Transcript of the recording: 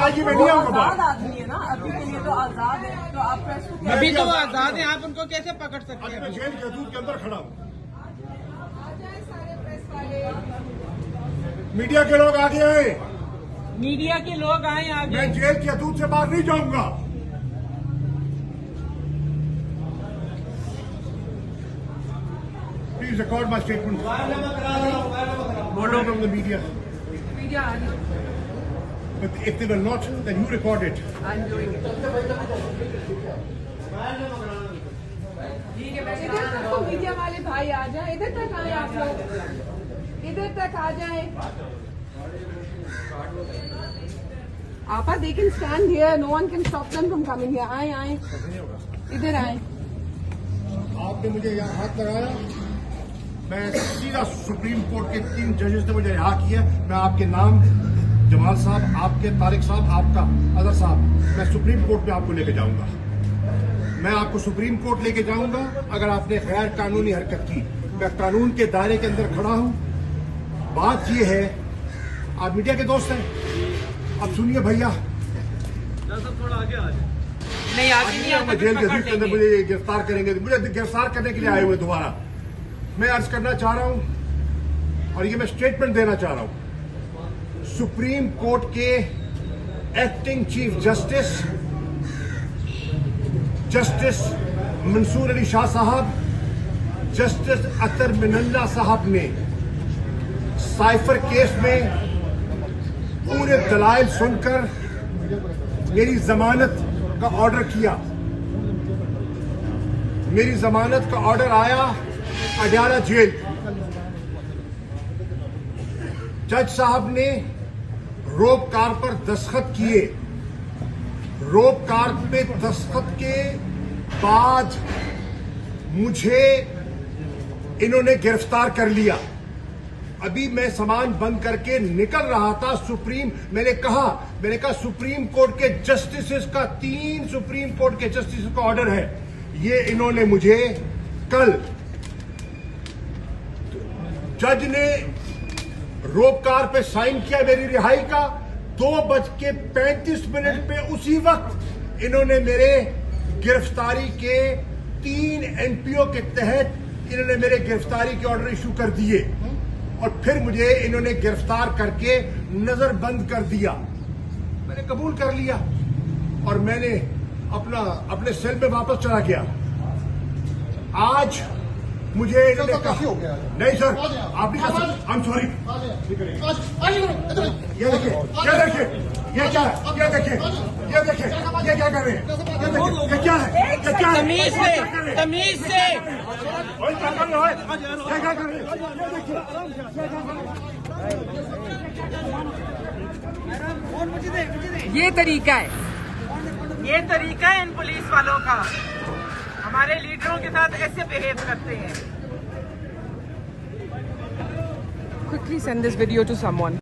ताजगी में नहीं आऊंगा आजाद आदमी है ना, अभी के लिए तो आजाद है, तो आप प्रेस को अभी तो वो आजाद है, आप उनको कैसे पकड़ सकते मैं हैं? जेल के हदूद के अंदर खड़ा हूँ। मीडिया के लोग आगे आए, मीडिया के लोग आए आगे। मैं जेल के हदूद से बाहर नहीं जाऊंगा। Please record my statement. बोलो फ्रॉम द मीडिया। मीडिया आ रही है। But if they were not, then you record it. I'm doing it. इधर तक तो मीडिया वाले भाई आ जाए, इधर तक आए आप लोग, इधर तक आ जाए। आपा they can stand here, no one can stop them from coming here. आए आए, इधर आए। आपने मुझे यहाँ हाथ लगाया, मैं सीधा सुप्रीम कोर्ट के 3 जजेस ने मुझे रिहा किया। मैं आपके नाम जमाल साहब, आपके तारिक साहब, आपका अजहर साहब, मैं सुप्रीम कोर्ट में आपको लेके जाऊंगा। मैं आपको सुप्रीम कोर्ट लेके जाऊंगा अगर आपने गैर कानूनी हरकत की। मैं कानून के दायरे के अंदर खड़ा हूं। बात यह है, आप मीडिया के दोस्त हैं, अब सुनिए भैया, थोड़ा आगे आ जाए। नहीं आगे नहीं आता, जेल के हदूद के अंदर मुझे गिरफ्तार करेंगे, मुझे गिरफ्तार करने के लिए आए हुए दोबारा। मैं अर्ज करना चाह रहा हूं और ये मैं स्टेटमेंट देना चाह रहा हूं। सुप्रीम कोर्ट के acting chief justice Mansoor Ali Shah साहब, जस्टिस अतर मिनल्ला साहब ने साइफर केस में पूरे दलाइल सुनकर मेरी जमानत का ऑर्डर किया। मेरी जमानत का ऑर्डर आया अडयाला जेल। जज साहब ने रोप कार पर दस्तखत किए। रोप कार पे दस्तखत के बाद मुझे इन्होंने गिरफ्तार कर लिया। अभी मैं सामान बंद करके निकल रहा था। मैंने कहा सुप्रीम कोर्ट के जस्टिस का 3 सुप्रीम कोर्ट के जस्टिस का ऑर्डर है। ये इन्होंने मुझे कल जज ने रोप कार पे साइन किया मेरी रिहाई का। 2:35 पे उसी वक्त इन्होंने मेरे गिरफ्तारी के 3 एनपीओ के तहत इन्होंने मेरे गिरफ्तारी के ऑर्डर इशू कर दिए और फिर मुझे इन्होंने गिरफ्तार करके नजरबंद कर दिया। मैंने कबूल कर लिया और मैंने अपने सेल में वापस चला गया। आज मुझे इन्होंने कहा नहीं सर, आप नहीं कर सकते, आई एम सॉरी। ये देखिए, ये क्या है, ये देखिए, ये क्या कर रहे हैं, ये क्या है, तमीज से क्या कर रहे हैं, ये तरीका है, ये तरीका है इन पुलिस वालों का। हमारे लीडरों के साथ ऐसे बिहेव करते हैं। Quickly send this video to someone.